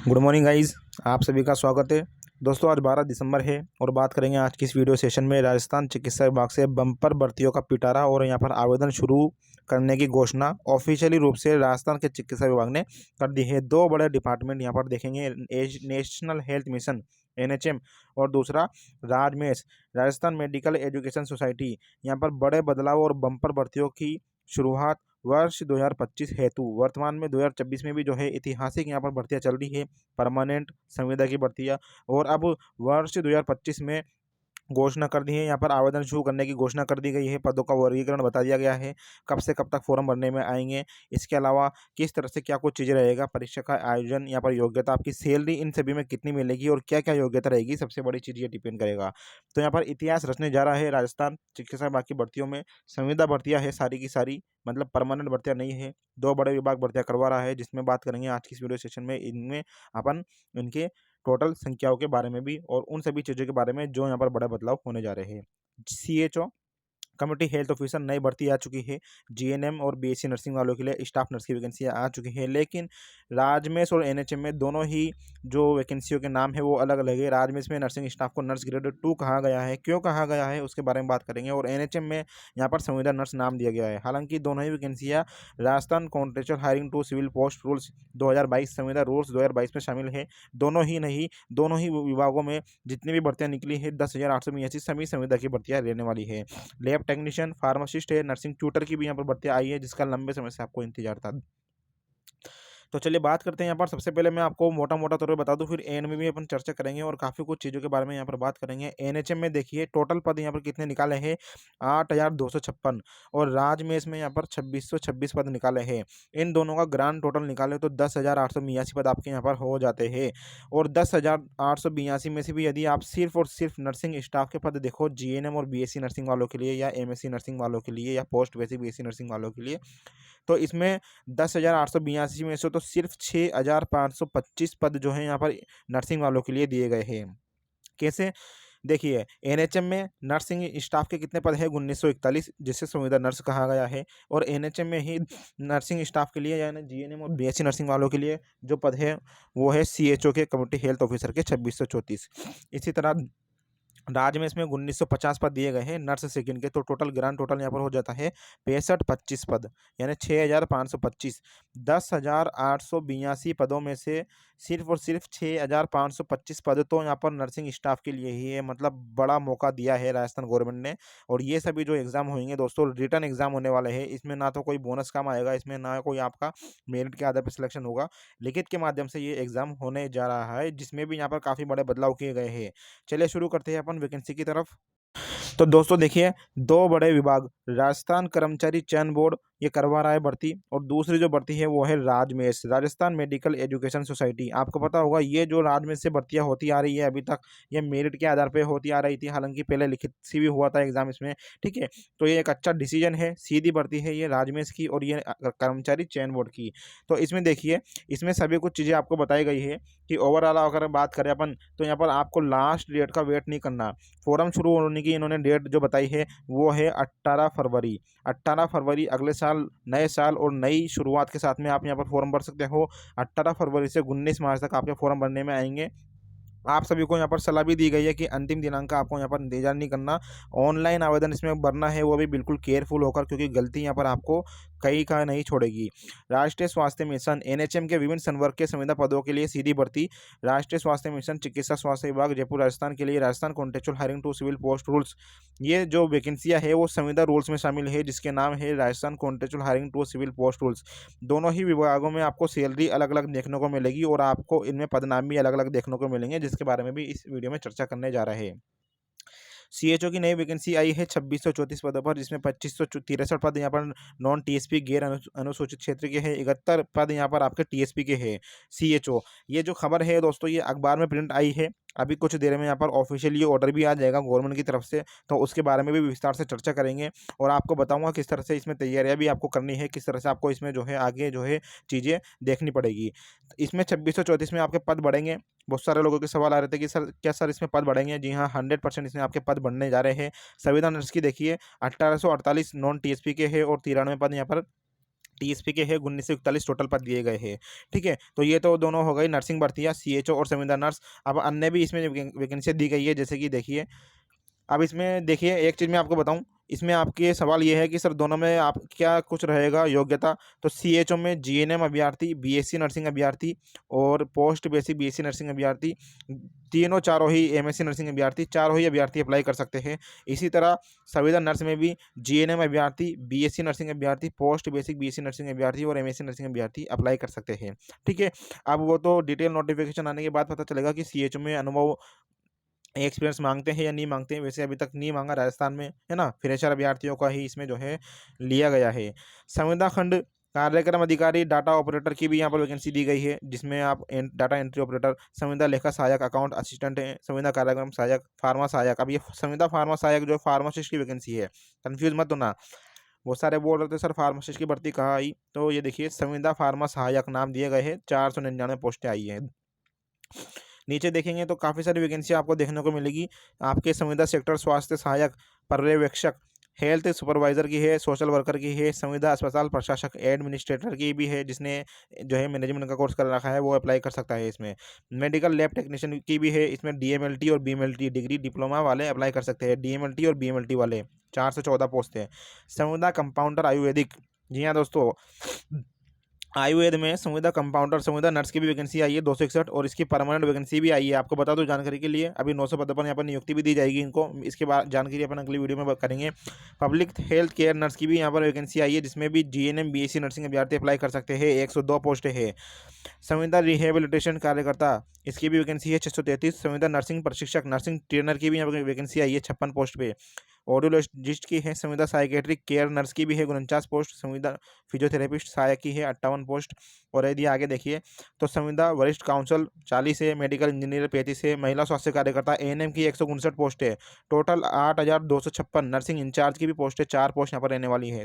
Good morning guys, आप सभी का स्वागत है। दोस्तों आज 12 दिसंबर है और बात करेंगे आज की इस वीडियो सेशन में राजस्थान चिकित्सा विभाग से बम्पर भर्तियों का पिटारा और यहां पर आवेदन शुरू करने की घोषणा ऑफिशियली रूप से राजस्थान के चिकित्सा विभाग ने कर दी है। दो बड़े डिपार्टमेंट यहां पर देखेंगे, नेशनल हेल्थ मिशन एनएचएम और दूसरा राजमेश राजस्थान मेडिकल एजुकेशन सोसाइटी। यहाँ पर बड़े बदलाव और बम्पर भर्तियों की शुरुआत वर्ष 2025 हेतु। वर्तमान में 2026 में भी जो है ऐतिहासिक यहाँ पर भर्तियां चल रही है, परमानेंट संविदा की भर्तियां। और अब वर्ष 2025 में घोषणा कर दी है, यहाँ पर आवेदन शुरू करने की घोषणा कर दी गई है। पदों का वर्गीकरण बता दिया गया है, कब से कब तक फॉर्म भरने में आएंगे, इसके अलावा किस तरह से क्या कुछ चीज़ें रहेगा, परीक्षा का आयोजन, यहाँ पर योग्यता, आपकी सैलरी इन सभी में कितनी मिलेगी और क्या क्या योग्यता रहेगी, सबसे बड़ी चीज़ ये डिपेंड करेगा। तो यहाँ पर इतिहास रचने जा रहा है राजस्थान चिकित्सा विभाग की भर्तियों में। संविदा भर्तियाँ है सारी की सारी, मतलब परमानेंट भर्तियाँ नहीं है। दो बड़े विभाग भर्तियाँ करवा रहा है, जिसमें बात करेंगे आज की इस वीडियो सेशन में। इनमें अपन इनके टोटल संख्याओं के बारे में भी और उन सभी चीज़ों के बारे में जो यहाँ पर बड़ा बदलाव होने जा रहे हैं। सीएचओ कम्युनिटी हेल्थ ऑफिसर नई भर्ती आ चुकी है। जीएनएम और बीएससी नर्सिंग वालों के लिए स्टाफ नर्स की वैकेंसियाँ आ चुकी है, लेकिन राजमेश और एनएचएम में दोनों ही जो वैकेंसियों के नाम है वो अलग अलग है। राजमेश में नर्सिंग स्टाफ को नर्स ग्रेड 2 कहा गया है, क्यों कहा गया है उसके बारे में बात करेंगे। और एनएचएम में यहाँ पर संविदा नर्स नाम दिया गया है। हालांकि दोनों ही वैकेंसियाँ Rajasthan contractual hiring to civil post rules 2022 संविदा रूल्स 2022 में शामिल है। दोनों ही विभागों में जितनी भी भर्तियाँ निकली है 10,882 सभी संविदा की भर्तियाँ रहने वाली है। लैब टेक्नीशियन, फार्मासिस्ट है, नर्सिंग ट्यूटर की भी यहाँ पर भर्तियाँ आई है, जिसका लंबे समय से आपको इंतजार था। तो चलिए बात करते हैं यहाँ पर। सबसे पहले मैं आपको मोटा मोटा तौर पे बता दूं, फिर एएनएम में भी अपन चर्चा करेंगे और काफ़ी कुछ चीज़ों के बारे में यहाँ पर बात करेंगे। एनएचएम में देखिए टोटल पद यहाँ पर कितने निकाले हैं, 8,256। और राजमेश में यहाँ पर 2,626 पद निकाले हैं। इन दोनों का ग्रांड टोटल निकाले तो 10,882 पद आपके यहाँ पर हो जाते हैं। और 10,882 में से भी यदि आप सिर्फ और सिर्फ नर्सिंग स्टाफ के पद देखो, जीएनएम और बीएससी नर्सिंग वालों के लिए या एमएससी नर्सिंग वालों के लिए या पोस्ट बेसिक बीएससी नर्सिंग वालों के लिए, तो इसमें 10,882 में से तो सिर्फ 6,525 पद जो हैं यहाँ पर नर्सिंग वालों के लिए दिए गए हैं। कैसे? देखिए एनएचएम में नर्सिंग स्टाफ के कितने पद है, 1941, जिसे संविदा नर्स कहा गया है। और एनएचएम में ही नर्सिंग स्टाफ के लिए यानी जीएनएम और बीएससी नर्सिंग वालों के लिए जो पद है वो है सीएचओ के कम्युनिटी हेल्थ ऑफिसर के 2634। इसी तरह राज्य में इसमें 1950 पद दिए गए हैं नर्स सेकंड के। तो टोटल ग्रांड टोटल यहाँ पर हो जाता है 6525 पद, यानी 6,525। 10,882 पदों में से सिर्फ और सिर्फ 6,525 पद तो यहाँ पर नर्सिंग स्टाफ के लिए ही है। मतलब बड़ा मौका दिया है राजस्थान गवर्नमेंट ने। और ये सभी जो एग्जाम होंगे दोस्तों, रिटर्न एग्जाम होने वाले हैं। इसमें ना तो कोई बोनस काम आएगा, इसमें ना कोई आपका मेरिट के आधार पर सिलेक्शन होगा, लिखित के माध्यम से ये एग्जाम होने जा रहा है, जिसमें भी यहाँ पर काफ़ी बड़े बदलाव किए गए हैं। चलिए शुरू करते हैं अपन वैकेंसी की तरफ। तो दोस्तों देखिए, दो बड़े विभाग, राजस्थान कर्मचारी चयन बोर्ड ये करवा रहा है भर्ती, और दूसरी जो भर्ती है वो है राजमेश राजस्थान मेडिकल एजुकेशन सोसाइटी। आपको पता होगा ये जो राजमेश से भर्तियां होती आ रही है अभी तक, ये मेरिट के आधार पे होती आ रही थी। हालांकि पहले लिखित सी भी हुआ था एग्जाम इसमें, ठीक है। तो ये एक अच्छा डिसीजन है, सीधी भर्ती है ये राजमेश की और ये कर्मचारी चयन बोर्ड की। तो इसमें देखिए, इसमें सभी कुछ चीज़ें आपको बताई गई है कि ओवरऑल अगर बात करें अपन, तो यहाँ पर आपको लास्ट डेट का वेट नहीं करना। फोरम शुरू होने की इन्होंने डेट जो बताई है वो है 18 फरवरी। 18 फरवरी अगले साल, नए साल और नई शुरुआत के साथ में आप यहाँ पर फॉर्म भर सकते हो। 18 फरवरी से 19 मार्च तक आपके फॉर्म भरने में आएंगे। आप सभी को यहाँ पर सलाह भी दी गई है कि अंतिम दिनांक का आपको यहाँ पर इंतजार नहीं करना। ऑनलाइन आवेदन इसमें भरना है, वो भी बिल्कुल केयरफुल होकर, क्योंकि गलती यहाँ पर आपको कहीं का नहीं छोड़ेगी। राष्ट्रीय स्वास्थ्य मिशन एनएचएम के विभिन्न संवर्ग के संविदा पदों के लिए सीधी भर्ती। राष्ट्रीय स्वास्थ्य मिशन चिकित्सा स्वास्थ्य विभाग जयपुर राजस्थान के लिए Rajasthan contractual hiring to civil post rules. ये जो वैकेंसियाँ है वो संविदा रूल्स में शामिल है, जिसके नाम है Rajasthan contractual hiring to civil post rules. दोनों ही विभागों में आपको सैलरी अलग अलग देखने को मिलेगी और आपको इनमें पदनाम भी अलग अलग देखने को मिलेंगे, जिसके बारे में भी इस वीडियो में चर्चा करने जा रहे हैं। सीएचओ की नई वैकेंसी आई है 2634 पदों पर, जिसमें 2563 पद यहाँ पर नॉन टीएसपी गैर अनुसूचित क्षेत्र के हैं। 71 पद यहाँ पर आपके टीएसपी के हैं। सीएचओ, ये जो खबर है दोस्तों ये अखबार में प्रिंट आई है। अभी कुछ देर में यहाँ पर ऑफिशियली ऑर्डर भी आ जाएगा गवर्नमेंट की तरफ से, तो उसके बारे में भी विस्तार से चर्चा करेंगे और आपको बताऊंगा किस तरह से इसमें तैयारियां भी आपको करनी है, किस तरह से आपको इसमें जो है आगे जो है चीज़ें देखनी पड़ेगी। इसमें 2634 में आपके पद बढ़ेंगे। बहुत सारे लोगों के सवाल आ रहे थे कि सर क्या सर इसमें पद बढ़ेंगे। जी हाँ, 100% इसमें आपके पद बढ़ने जा रहे हैं। संविदा नर्स की देखिए 1848 नॉन टीएसपी के हैं और 93 पद यहाँ पर टीएसपी के हैं 1941 टोटल पद दिए गए हैं। ठीक है, तो ये तो दोनों हो गई नर्सिंग भर्तियाँ, सीएचओ और संविदा नर्स। अब अन्य भी इसमें वैकेंसी दी गई है, जैसे कि देखिए, अब इसमें देखिए एक चीज़ मैं आपको बताऊं, इसमें आपके सवाल ये है कि सर दोनों में आप क्या कुछ रहेगा योग्यता। तो सीएचओ में जीएनएम अभ्यर्थी, बीएससी नर्सिंग अभ्यर्थी और पोस्ट बेसिक बीएससी नर्सिंग अभ्यर्थी, तीनों चारों ही एमएससी नर्सिंग अभ्यर्थी, चारों ही अभ्यर्थी अप्लाई कर सकते हैं। इसी तरह संविदा नर्स में भी जीएनएम अभ्यर्थी, बीएससी नर्सिंग अभ्यर्थी, पोस्ट बेसिक बीएससी नर्सिंग अभ्यर्थी और एमएससी नर्सिंग अभ्यर्थी अप्लाई कर सकते हैं। ठीक है, अब वो तो डिटेल नोटिफिकेशन आने के बाद पता चलेगा कि सीएचओ में अनुभव एक्सपीरियंस मांगते हैं या नहीं मांगते हैं। वैसे अभी तक नहीं मांगा राजस्थान में, है ना, फ्रेशर अभ्यर्थियों का ही इसमें जो है लिया गया है। संविदा खंड कार्यक्रम अधिकारी, डाटा ऑपरेटर की भी यहाँ पर वैकेंसी दी गई है, जिसमें आप डाटा एंट्री ऑपरेटर, संविदा लेखा सहायक, अकाउंट असिस्टेंट है, संविदा कार्यक्रम सहायक, फार्मा सहायक। अब ये संविदा फार्मा सहायक जो फार्मासिस्ट की वैकेंसी है, कंफ्यूज मत होना। बहुत सारे बोल रहे थे सर फार्मासिस्ट की भर्ती कहाँ आई, तो ये देखिए संविदा फार्मा सहायक नाम दिए गए हैं, 499 पोस्टें आई है। नीचे देखेंगे तो काफ़ी सारी वैकेंसी आपको देखने को मिलेगी। आपके संविदा सेक्टर स्वास्थ्य सहायक, पर्यवेक्षक, हेल्थ सुपरवाइजर की है, सोशल वर्कर की है, संविदा अस्पताल प्रशासक, एडमिनिस्ट्रेटर की भी है, जिसने जो है मैनेजमेंट का कोर्स कर रखा है वो अप्लाई कर सकता है इसमें। मेडिकल लैब टेक्नीशियन की भी है, इसमें डीएमएलटी और बीएमएलटी डिग्री डिप्लोमा वाले अप्लाई कर सकते हैं। डीएमएलटी और बीएमएलटी वाले 414 पोस्ट है। संविदा कंपाउंडर आयुर्वेदिक, जी हाँ दोस्तों, आयुर्वेद में संविदा कंपाउंडर, संविदा नर्स की भी वैकेंसी आई है 261, और इसकी परमानेंट वैकेंसी भी आई है। आपको बता दो जानकारी के लिए, अभी 900 पदों पर यहाँ पर नियुक्ति भी दी जाएगी इनको। इसके बाद जानकारी अपन अगली वीडियो में करेंगे। पब्लिक हेल्थ केयर नर्स की भी यहाँ पर वैकेंसी आई है, जिसमें भी जीएनएम बीएससी नर्सिंग अभ्यर्थी अप्लाई कर सकते हैं। 102 पोस्ट है। संविदा रिहेबिलिटेशन कार्यकर्ता, इसकी भी वैकेंसी है 633। संविदा नर्सिंग प्रशिक्षक, नर्सिंग ट्रेनर की भी यहाँ पर वैकेंसी आई है 56 पोस्ट पे। ऑडियोलॉजिस्ट की है। संविदा साइकेट्रिक केयर नर्स की भी है 49 पोस्ट। संविदा फिजियोथेरेपिस्ट सहायक की है 58 पोस्ट। और यदि आगे देखिए तो संविदा वरिष्ठ काउंसिल 40 है, मेडिकल इंजीनियर 35 है, महिला स्वास्थ्य कार्यकर्ता एएनएम की 159 पोस्ट है, टोटल 8256। नर्सिंग इंचार्ज की भी पोस्ट है, 4 पोस्ट यहाँ पर रहने वाली है।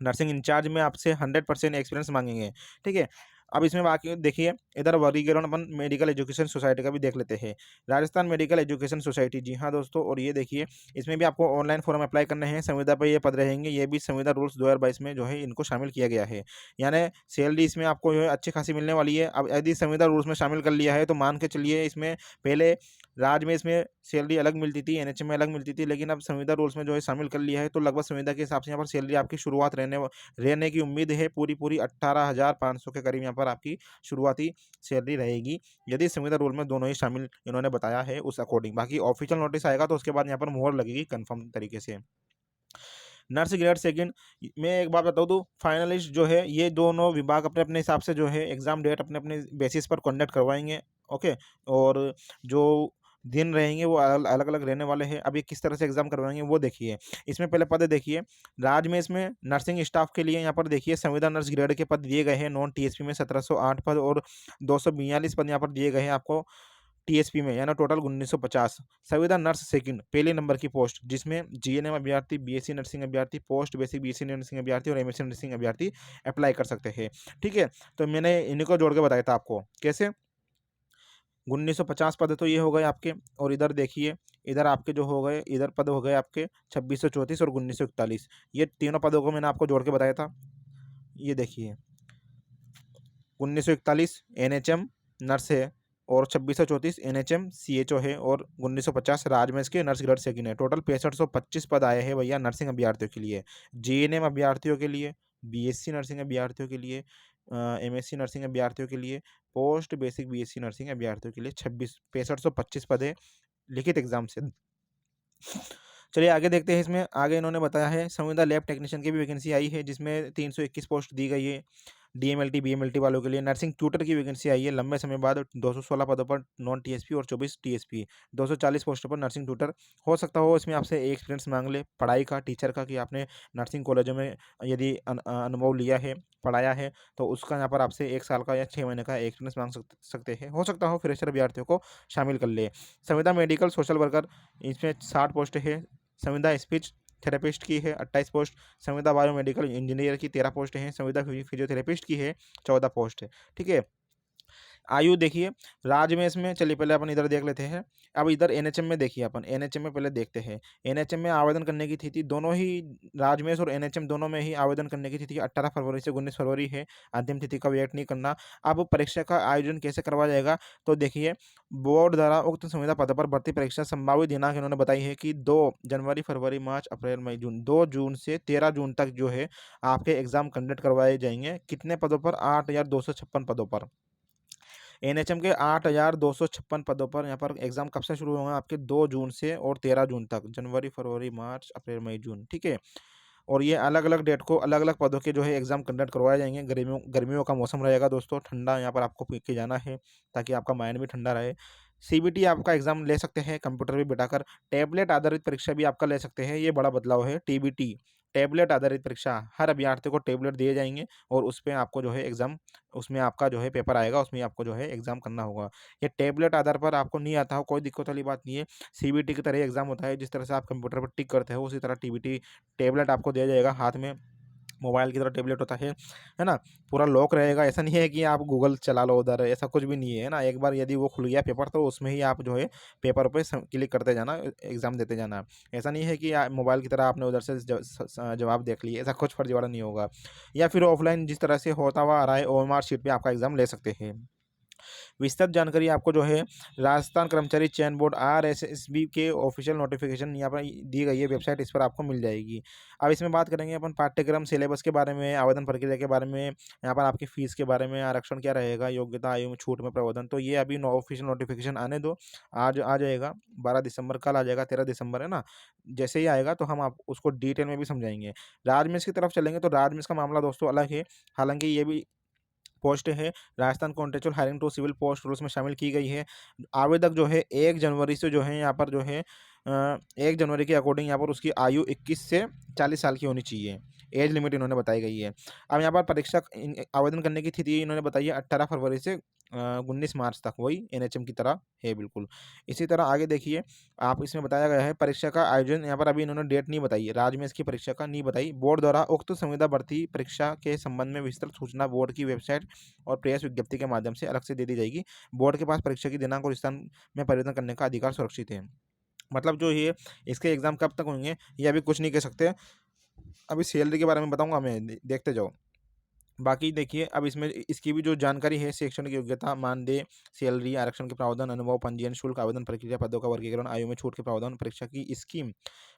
नर्सिंग इंचार्ज में आपसे 100% एक्सपीरियंस मांगेंगे। ठीक है, अब इसमें बाकी देखिए, इधर वर्गीकरण अपन मेडिकल एजुकेशन सोसाइटी का भी देख लेते हैं। राजस्थान मेडिकल एजुकेशन सोसाइटी, जी हाँ दोस्तों, और ये देखिए इसमें भी आपको ऑनलाइन फॉर्म अप्लाई करने हैं। संविदा पर ये पद रहेंगे, ये भी संविदा रूल्स 2022 में जो है इनको शामिल किया गया है। यानी सैलरी इसमें आपको जो है अच्छी खासी मिलने वाली है। अब यदि संविदा रूल्स में शामिल कर लिया है तो मान के चलिए, इसमें पहले राज्य में इसमें सैलरी अलग मिलती थी, एनएचएम में अलग मिलती थी, लेकिन अब संविदा रूल्स में जो है शामिल कर लिया है, तो लगभग संविदा के हिसाब से यहाँ पर सैलरी आपकी शुरुआत रहने की उम्मीद है। पूरी 18,500 के करीब यहाँ पर आपकी शुरुआती सैलरी रहेगी, यदि संविदा रूल में दोनों ही शामिल इन्होंने बताया है उस अकॉर्डिंग। बाकी ऑफिशियल नोटिस आएगा तो उसके बाद यहाँ पर मोहर लगेगी कंफर्म तरीके से। नर्स ग्रेड सेकंड में एक बात बताऊँ तो फाइनलिस्ट जो है, ये दोनों विभाग अपने अपने हिसाब से जो है एग्जाम डेट अपने अपने बेसिस पर कंडक्ट करवाएंगे। ओके, और जो दिन रहेंगे वो अलग अलग रहने वाले हैं। अब ये किस तरह से एग्जाम करवाएंगे वो देखिए। इसमें पहले पद देखिए, राज्य में इसमें नर्सिंग स्टाफ के लिए यहाँ पर देखिए संविदा नर्स ग्रेड के पद दिए गए हैं नॉन टीएसपी में 1708 पद, और 242 पद यहाँ पर दिए गए हैं आपको टीएसपी में, यानी टोटल 1950। संविदा नर्स सेकंड पहले नंबर की पोस्ट, जिसमें जीएनएम अभ्यर्थी, बीएससी नर्सिंग अभ्यर्थी, पोस्ट बेसिक बीएससी नर्सिंग अभ्यर्थी और एमएससी नर्सिंग अभ्यर्थी अप्लाई कर सकते हैं। ठीक है, तो मैंने इन्हीं को जोड़ के बताया था आपको कैसे। 1950 पद तो ये हो गए आपके, और इधर देखिए, इधर आपके जो हो गए, इधर पद हो गए आपके 2634 और 1941। ये तीनों पदों को मैंने आपको जोड़ के बताया था। ये देखिए 1941 एनएचएम नर्स है, और 2634 एनएचएम सीएचओ है, और 1950 राजमेश के नर्स ग्रेड सेकंड है। टोटल 6525 पद आए हैं भैया नर्सिंग अभ्यर्थियों के लिए, जीएनएम अभ्यर्थियों के लिए, बीएससी नर्सिंग अभ्यर्थियों के लिए, एमएससी नर्सिंग अभ्यर्थियों के लिए, पोस्ट बेसिक बीएससी नर्सिंग अभ्यर्थियों के लिए 6525 पद है लिखित एग्जाम से। चलिए आगे देखते हैं। इसमें आगे इन्होंने बताया है संविदा लैब टेक्नीशियन की भी वैकेंसी आई है, जिसमें 321 पोस्ट दी गई है डीएमएलटी बीएमएलटी वालों के लिए। नर्सिंग ट्यूटर की वैकेंसी आई है लंबे समय बाद 216 पदों पर नॉन टीएसपी और 24 टीएसपी, 240 पोस्टों पर नर्सिंग ट्यूटर। हो सकता हो इसमें आपसे एक्सपीरियंस मांग ले पढ़ाई का, टीचर का, कि आपने नर्सिंग कॉलेजों में यदि अनुभव लिया है, पढ़ाया है, तो उसका यहाँ पर आपसे 1 साल का या 6 महीने का एक्सपीरियंस मांग सकते हैं। हो सकता हो फ्रेशर अभ्यर्थियों को शामिल कर ले। संविदा मेडिकल सोशल वर्कर, इसमें 60 पोस्ट है। संविदा स्पीच थेरेपिस्ट की है 28 पोस्ट। संविदा बायोमेडिकल इंजीनियर की 13 पोस्ट हैं। संविदा फिजियोथेरेपिस्ट की है 14 पोस्ट है। ठीक है, आयु देखिए राज्य में इसमें चलिए पहले अपन इधर देख लेते हैं। अब इधर एनएचएम में देखिए अपन एनएचएम में पहले देखते हैं। एनएचएम में आवेदन करने की तिथि दोनों ही राज्य में और एनएचएम दोनों में ही आवेदन करने की तिथि 18 फरवरी से 19 फरवरी है। अंतिम तिथि का वेट नहीं करना। अब परीक्षा का आयोजन कैसे करवाया जाएगा? तो देखिए बोर्ड द्वारा उक्त संविदा पद पर भर्ती परीक्षा संभावित दिनांक इन्होंने बताई है कि 2 जनवरी, फरवरी, मार्च, अप्रैल, मई, जून 2 जून से 13 जून तक जो है आपके एग्जाम कंडक्ट करवाए जाएंगे। कितने पदों पर? 8,256 पदों पर। एनएचएम के 8,256 पदों पर यहाँ पर एग्जाम कब से शुरू होंगे? आपके 2 जून से और 13 जून तक, जनवरी, फरवरी, मार्च, अप्रैल, मई, जून, ठीक है। और ये अलग-अलग डेट को अलग-अलग पदों के जो है एग्जाम कंडक्ट करवाए जाएंगे। गर्मियों गर्मियों का मौसम रहेगा दोस्तों, ठंडा यहाँ पर आपको पी के जाना है ताकि आपका माइंड भी ठंडा रहे। सीबीटी आपका एग्जाम ले सकते हैं कंप्यूटर पे बिठाकर। टैबलेट आधारित परीक्षा भी आपका ले सकते हैं, ये बड़ा बदलाव है। टीबीटी टैबलेट आधारित परीक्षा, हर अभ्यर्थी को टैबलेट दिए जाएंगे और उस पे आपको जो है एग्जाम, उसमें आपका जो है पेपर आएगा, उसमें आपको जो है एग्जाम करना होगा। ये टैबलेट आधार पर आपको नहीं आता हो कोई दिक्कत वाली बात नहीं है। सीबीटी की तरह एग्जाम होता है, जिस तरह से आप कंप्यूटर पर टिक करते हो उसी तरह टीबीटी टैबलेट आपको दिया जाएगा हाथ में, मोबाइल की तरह टैबलेट होता है ना? पूरा लॉक रहेगा, ऐसा नहीं है कि आप गूगल चला लो उधर, ऐसा कुछ भी नहीं है ना? एक बार यदि वो खुल गया पेपर तो उसमें ही आप जो है पेपर पे क्लिक करते जाना, एग्ज़ाम देते जाना। ऐसा नहीं है कि मोबाइल की तरह आपने उधर से जवाब देख लिए, ऐसा कुछ फर्जीवाड़ा नहीं होगा। या फिर ऑफलाइन जिस तरह से होता हुआ आ रहा है, ओएमआर शीट पे आपका एग्ज़ाम ले सकते हैं। विस्तृत जानकारी आपको जो है राजस्थान कर्मचारी चयन बोर्ड आरएसएसबी के ऑफिशियल नोटिफिकेशन यहाँ पर दी गई है वेबसाइट, इस पर आपको मिल जाएगी। अब इसमें बात करेंगे अपन पाठ्यक्रम सिलेबस के बारे में, आवेदन प्रक्रिया के बारे में, यहाँ पर आपकी फीस के बारे में, आरक्षण क्या रहेगा, योग्यता, आयु में छूट में प्रावधान। तो ये अभी ऑफिशियल नोटिफिकेशन आने दो, आज आ जाएगा 12 दिसंबर, कल आ जाएगा 13 दिसंबर, है ना? जैसे ही आएगा तो हम आप उसको डिटेल में भी समझाएंगे। राजमिस्त्री की तरफ चलेंगे तो राजमिस्त्री का मामला दोस्तों अलग है। हालांकि ये भी पोस्ट है, Rajasthan contractual hiring to civil post rules में शामिल की गई है। आवेदक जो है 1 जनवरी से जो है यहाँ पर जो है 1 जनवरी के अकॉर्डिंग यहाँ पर उसकी आयु 21 से 40 साल की होनी चाहिए। एज लिमिट इन्होंने बताई गई है। अब यहाँ पर परीक्षा आवेदन करने की तिथि इन्होंने बताई है 18 फरवरी से 19 मार्च तक, वही एनएचएम की तरह है बिल्कुल। इसी तरह आगे देखिए, आप इसमें बताया गया है परीक्षा का आयोजन, यहाँ पर अभी इन्होंने डेट नहीं बताई है, राज्य में इसकी परीक्षा का नहीं बताई। बोर्ड द्वारा उक्त संविदा भर्ती परीक्षा के संबंध में विस्तृत सूचना बोर्ड की वेबसाइट और प्रेस विज्ञप्ति के माध्यम से अलग से दे दी जाएगी। बोर्ड के पास परीक्षा की दिनांक और स्थान में परिवर्तन करने का अधिकार सुरक्षित है। मतलब जो ये इसके एग्जाम कब तक होंगे ये अभी कुछ नहीं कह सकते। अभी सैलरी के बारे में बताऊंगा मैं, देखते जाओ। बाकी देखिए अब इसमें इसकी भी जो जानकारी है, शैक्षणिक योग्यता, मानदेय, सैलरी, आरक्षण के प्रावधान, अनुभव, पंजीयन शुल्क, आवेदन प्रक्रिया, पदों का वर्गीकरण, आयु में छूट के प्रावधान, परीक्षा की स्कीम,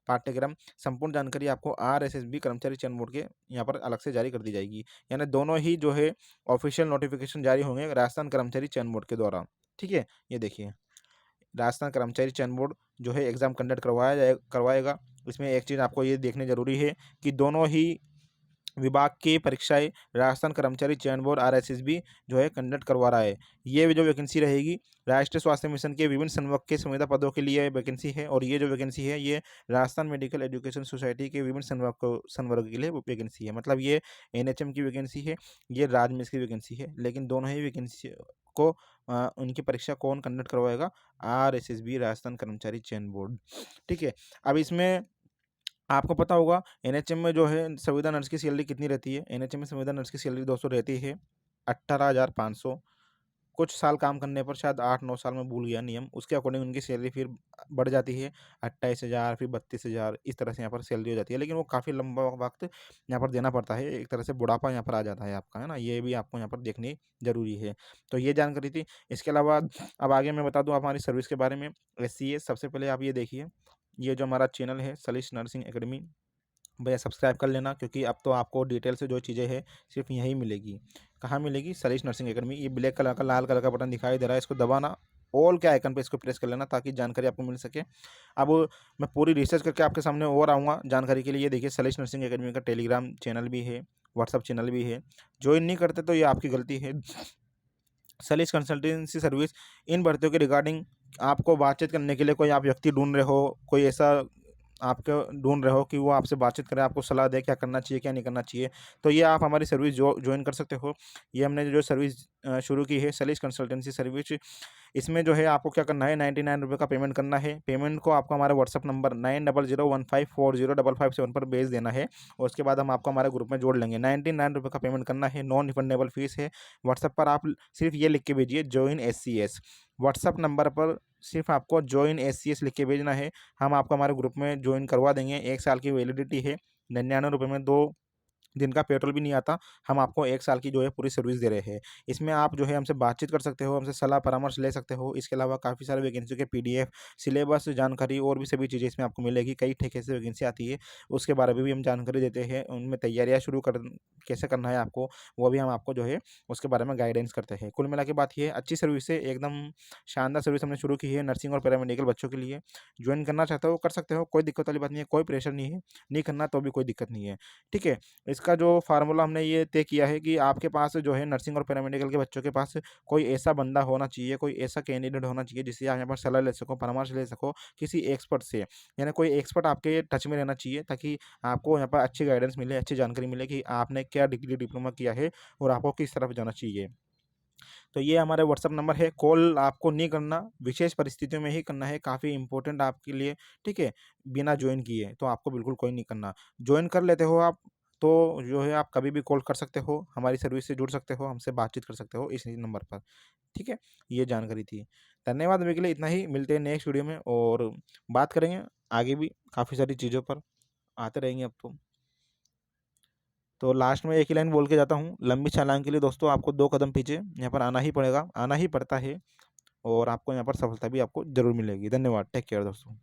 पाठ्यक्रम, संपूर्ण जानकारी आपको आरएसएसबी कर्मचारी चयन बोर्ड के यहाँ पर अलग से जारी कर दी जाएगी। यानी दोनों ही जो है ऑफिशियल नोटिफिकेशन जारी होंगे राजस्थान कर्मचारी चयन बोर्ड के द्वारा। ठीक है, ये देखिए राजस्थान कर्मचारी चयन बोर्ड जो है एग्जाम कंडक्ट करवाएगा। इसमें एक चीज़ आपको ये देखनी जरूरी है कि दोनों ही विभाग की परीक्षाएं राजस्थान कर्मचारी चयन बोर्ड आरएसएसबी जो है कंडक्ट करवा रहा है। ये जो वैकेंसी रहेगी राष्ट्रीय स्वास्थ्य मिशन के विभिन्न संवर्ग के संविदा पदों के लिए वैकेंसी है, और ये जो वैकेंसी है ये राजस्थान मेडिकल एजुकेशन सोसाइटी के विभिन्न संवर्ग के लिए वैकेंसी है। मतलब ये एनएचएम की वैकेंसी है, ये राजमिस्त्री की वैकेंसी है, लेकिन दोनों ही वैकेंसी को उनकी परीक्षा कौन कंडक्ट करवाएगा? आरएसएसबी राजस्थान कर्मचारी चयन बोर्ड। ठीक है, अब इसमें आपको पता होगा एनएचएम में जो है संविदा नर्स की सैलरी कितनी रहती है? एनएचएम में संविदा नर्स की सैलरी दोस्तों रहती है 18,500। कुछ साल काम करने पर, शायद 8-9 साल में भूल गया नियम, उसके अकॉर्डिंग उनकी सैलरी फिर बढ़ जाती है 28,000, फिर 32,000, इस तरह से यहाँ पर सैलरी हो जाती है। लेकिन वो काफ़ी लंबा वक्त यहाँ पर देना पड़ता है, एक तरह से बुढ़ापा यहाँ पर आ जाता है आपका, है ना? ये भी आपको यहाँ पर देखनी जरूरी है। तो ये जानकारी थी। इसके अलावा अब आगे मैं बता दूँ हमारी सर्विस के बारे में। एससीए सबसे पहले आप ये देखिए, ये जो हमारा चैनल है सलीश नर्सिंग एकेडमी, भैया सब्सक्राइब कर लेना, क्योंकि अब तो आपको डिटेल से जो चीज़ें हैं सिर्फ यहीं मिलेगी। कहाँ मिलेगी? Salish nursing academy. ये ब्लैक कलर का लाल कलर का बटन दिखाई दे रहा है, इसको दबाना, ऑल के आइकन पे इसको प्रेस कर लेना ताकि जानकारी आपको मिल सके। अब मैं पूरी रिसर्च करके आपके सामने और आऊँगा जानकारी के लिए। ये देखिए सलीश नर्सिंग एकेडमी का टेलीग्राम चैनल भी है, व्हाट्सअप चैनल भी है। ज्वाइन नहीं करते तो ये आपकी गलती है। सलीश कंसल्टेंसी सर्विस इन भर्तियों के रिगार्डिंग आपको बातचीत करने के लिए कोई आप व्यक्ति ढूंढ रहे हो, कोई ऐसा आपको ढूंढ रहे हो कि वो आपसे बातचीत करें, आपको सलाह दे क्या करना चाहिए क्या नहीं करना चाहिए, तो ये आप हमारी सर्विस ज्वाइन कर सकते हो। ये हमने जो सर्विस शुरू की है, सेलिस कंसल्टेंसी सर्विस, इसमें जो है आपको क्या करना है, 99 रुपये का पेमेंट करना है। पेमेंट को आपको हमारे व्हाट्सअप नंबर 9001540547 पर भेज देना है, और उसके बाद हम आपको हमारे ग्रुप में जोड़ लेंगे। 99 रुपये का पेमेंट करना है, नॉन रिफंडेबल फीस है। व्हाट्सअप पर आप सिर्फ ये लिख के भेजिए, जॉइन SCS। व्हाट्सअप नंबर पर सिर्फ आपको जॉइन SCS लिख के भेजना है, हम आपको हमारे ग्रुप में ज्वाइन करवा देंगे। 1 साल की वैलिडिटी है, 99 रुपये में 2 दिन का पेट्रोल भी नहीं आता। हम आपको 1 साल की जो है पूरी सर्विस दे रहे हैं। इसमें आप जो है हमसे बातचीत कर सकते हो, हमसे सलाह परामर्श ले सकते हो। इसके अलावा काफ़ी सारे वैकेंसी के PDF, सिलेबस जानकारी और भी सभी चीज़ें इसमें आपको मिलेगी। कई ठेके से वैकेंसी आती है, उसके बारे में भी हम जानकारी देते हैं। उनमें तैयारियाँ शुरू कर कैसे करना है आपको, वो भी हम आपको जो है उसके बारे में गाइडेंस करते हैं। कुल मिला के बात ये है, अच्छी सर्विस है, एकदम शानदार सर्विस हमने शुरू की है नर्सिंग और पैरामेडिकल बच्चों के लिए। ज्वाइन करना चाहते हो कर सकते हो, कोई दिक्कत वाली बात नहीं है, कोई प्रेशर नहीं है। नहीं करना तो भी कोई दिक्कत नहीं है, ठीक है। इसका जो फार्मूला हमने ये तय किया है कि आपके पास जो है नर्सिंग और पैरामेडिकल के बच्चों के पास कोई ऐसा बंदा होना चाहिए, कोई ऐसा कैंडिडेट होना चाहिए जिससे आप यहाँ पर सलाह ले सको, परामर्श ले सको किसी एक्सपर्ट से। यानी कोई एक्सपर्ट आपके टच में रहना चाहिए, ताकि आपको यहाँ पर अच्छी गाइडेंस मिले, अच्छी जानकारी मिले कि आपने क्या डिग्री डिप्लोमा किया है और आपको किस तरफ जाना चाहिए। तो ये हमारे व्हाट्सअप नंबर है। कॉल आपको नहीं करना, विशेष परिस्थितियों में ही करना है, काफ़ी इंपॉर्टेंट आपके लिए, ठीक है। बिना ज्वाइन किए तो आपको बिल्कुल कोई नहीं करना। ज्वाइन कर लेते हो आप, तो जो है आप कभी भी कॉल कर सकते हो, हमारी सर्विस से जुड़ सकते हो, हमसे बातचीत कर सकते हो इसी नंबर पर, ठीक है। ये जानकारी थी। धन्यवाद, अभी के लिए इतना ही। मिलते हैं नेक्स्ट वीडियो में और बात करेंगे आगे भी काफ़ी सारी चीज़ों पर, आते रहेंगे अब तो लास्ट में एक ही लाइन बोल के जाता हूँ, लंबी छलांग के लिए दोस्तों आपको 2 कदम पीछे यहाँ पर आना ही पड़ेगा, आना ही पड़ता है, और आपको यहाँ पर सफलता भी आपको ज़रूर मिलेगी। धन्यवाद, टेक केयर दोस्तों।